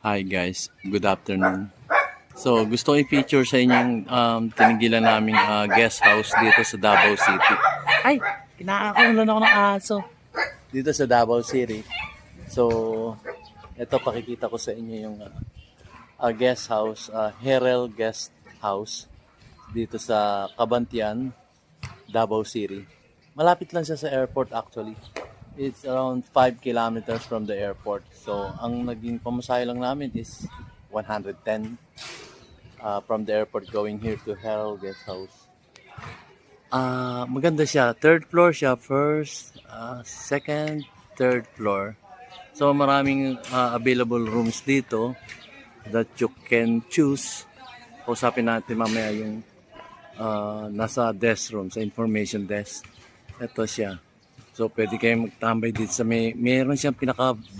Hi guys, good afternoon. So gusto ko i-feature sa inyo yung tinigilan naming guest house dito sa Davao City. Ay, kinakakulan ako ng aso. Dito sa Davao City. So, ito pakikita ko sa inyo yung guest house, Herel Guest House dito sa Cabantian, Davao City. Malapit lang siya sa airport actually. It's around 5 kilometers from the airport. So, ang naging pamasahe lang namin is 110 from the airport going here to Herald Guest House. Maganda siya. Third floor siya. First, second, third floor. So, maraming available rooms dito that you can choose. Usapin natin mamaya yung nasa desk room, sa information desk. Ito siya. So, pwede kayong magtambay dito sa meron siyang pinaka